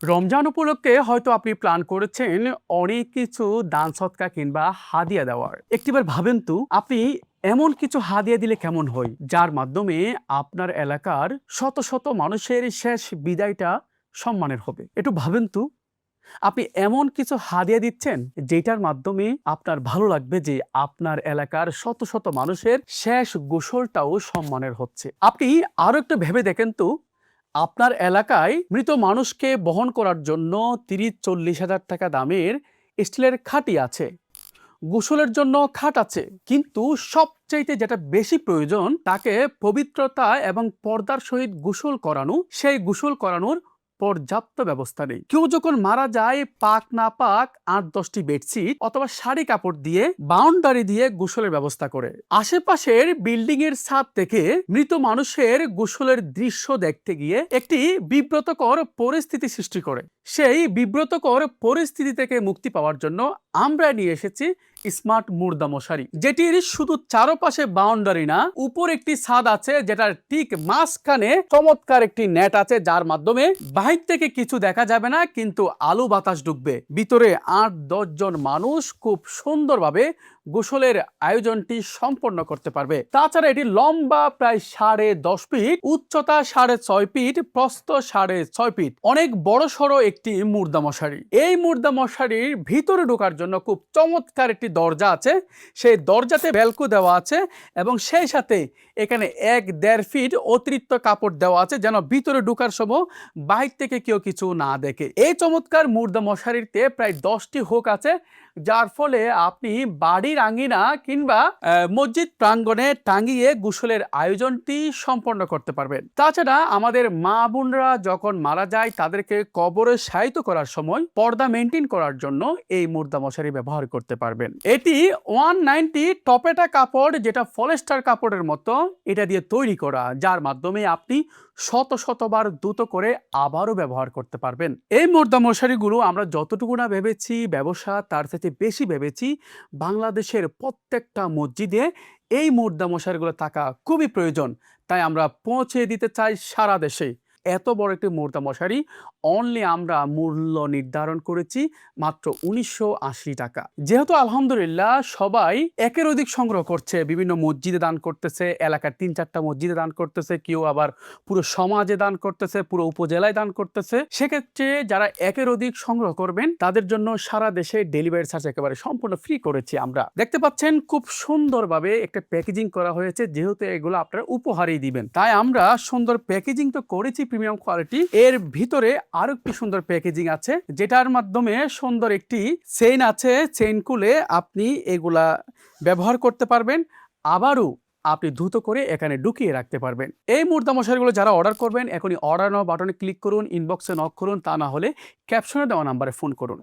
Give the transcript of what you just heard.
রমজান উপলক্ষে হয়তো আপনি প্ল্যান করেছেন অনেক কিছু দান সৎকা কিংবা হাদিয়া দেওয়ার। একটিবার ভাবেন তো আপনি এমন কিছু হাদিয়া দিলে কেমন হয় যার মাধ্যমে আপনার এলাকার শত শত মানুষের শেষ বিদায়টা সম্মানের হবে। একটু ভাবেন তো আপনি এমন কিছু হাদিয়া দিচ্ছেন যেটার মাধ্যমে আপনার ভালো লাগবে যে আপনার এলাকার শত শত মানুষের শেষ গোসলটাও সম্মানের হচ্ছে। আপনি আরো একটু ভেবে দেখেন তো আপনার এলাকায় মৃত মানুষকে বহন করার জন্য ৩০-৪০ হাজার টাকা দামের স্টিলের খাটি আছে, গোসলের জন্য খাট আছে, কিন্তু সবচাইতে যেটা বেশি প্রয়োজন তাকে পবিত্রতা এবং পর্দার সহিত গোসল করানো, সেই গোসল করানোর পর্যাপ্ত ব্যবস্থা নেই। কেউ যখন মারা যায় পাক না পাক ৮-১০টি বেডশিট অথবা শাড়ি কাপড় দিয়ে বাউন্ডারি দিয়ে গোসলের ব্যবস্থা করে আশেপাশের বিল্ডিং এর ছাদ থেকে মৃত মানুষের গোসলের দৃশ্য দেখতে গিয়ে একটি বিব্রতকর পরিস্থিতি সৃষ্টি করে। সেই বিব্রতকর পরিস্থিতি থেকে মুক্তি পাওয়ার জন্য আমরা নিয়ে এসেছি স্মার্ট মুর্দা মশারি, যেটির শুধু চারপাশে বাউন্ডারি না, উপর একটি ছাদ আছে যেটার ঠিক মাঝখানে চমৎকার একটি নেট আছে যার মাধ্যমে বাহির থেকে কিছু দেখা যাবে না কিন্তু আলো বাতাস ঢুকবে। ভিতরে ৮-১০ জন মানুষ খুব সুন্দরভাবে গোসলের আয়োজনটি সম্পন্ন করতে পারবে। তাছাড়া এটি লম্বা প্রায় ১০.৫ ফিট, উচ্চতা ৬.৫ ফিট, প্রস্থ ৬.৫ ফিট, অনেক বড় সড়ো একটি মুর্দা মশারি। এই মুর্দা মশারির ভিতরে ঢোকার জন্য খুব চমৎকার একটি দরজা আছে, সেই দরজাতে বেলকো দেওয়া আছে এবং সেই সাথে এখানে ১-১.৫ ফিট অতিরিক্ত কাপড় দেওয়া আছে যেন ভিতরে ঢোকার সময় বাহির থেকে কেউ কিছু না দেখে। এই চমৎকার মুর্দা মশারিতে প্রায় ১০টি হুক আছে, যার ফলে আপনি বাড়ির আঙ্গিনা কিংবা মসজিদ প্রাঙ্গণে টাঙিয়ে গোসলের আয়োজনটি সম্পন্ন করতে পারবেন। তাছাড়া আমাদের মা বোনরা যখন মারা যায় তাদেরকে কবরে শায়িত করার সময় পর্দা মেনটেন করার জন্য এই মুর্দা মশারি ব্যবহার করতে পারবেন। এটি 190 টপেটা কাপড়, যেটা পলিস্টার কাপড়ের মতো, এটা দিয়ে তৈরি করা, যার মাধ্যমে আপনি শত শতবার দ্রুত করে আবারও ব্যবহার করতে পারবেন। এই মুর্দা মশারিগুলো আমরা যতটুকু না ভেবেছি ব্যবসা, তার থেকে বেশি ভেবেছি বাংলাদেশের প্রত্যেকটা মসজিদে এই মুর্দা মশারিগুলো থাকা খুবই প্রয়োজন। তাই আমরা পৌঁছে দিতে চাই সারা দেশে। এত বড় একটি মুর্দা মশারি অনলি আমরা মূল্য নির্ধারণ করেছি মাত্র ১৯৮০ টাকা। যেহেতু আলহামদুলিল্লাহ সবাই একের অধিক সংগ্রহ করছে, বিভিন্ন মসজিদে দান করতেছে, এলাকার ৩-৪টা মসজিদে দান করতেছে, কেউ আবার পুরো সমাজে দান করতেছে, পুরো উপজেলায় দান করতেছে। সেক্ষেত্রে যারা একের অধিক সংগ্রহ করবেন তাদের জন্য সারা দেশে ডেলিভারি চার্জ একেবারে সম্পূর্ণ ফ্রি করেছি আমরা। দেখতে পাচ্ছেন খুব সুন্দরভাবে একটা প্যাকেজিং করা হয়েছে, যেহেতু এগুলো আপনারা উপহারেই দিবেন তাই আমরা সুন্দর প্যাকেজিং তো করেছি প্রিমিয়াম কোয়ালিটি। এর ভিতরে আরো একটি সুন্দর প্যাকেজিং আছে যেটার মাধ্যমে সুন্দর একটি চেইন আছে, চেইন খুলে আপনি এগুলা ব্যবহার করতে পারবেন, আবারও আপনি দ্রুত করে এখানে ঢুকিয়ে রাখতে পারবেন। এই মুর্দা মশারিগুলো যারা অর্ডার করবেন এখনই অর্ডার নাও বাটনে ক্লিক করুন, ইনবক্সে নক করুন, তা না হলে ক্যাপশনে দেওয়া নাম্বারে ফোন করুন।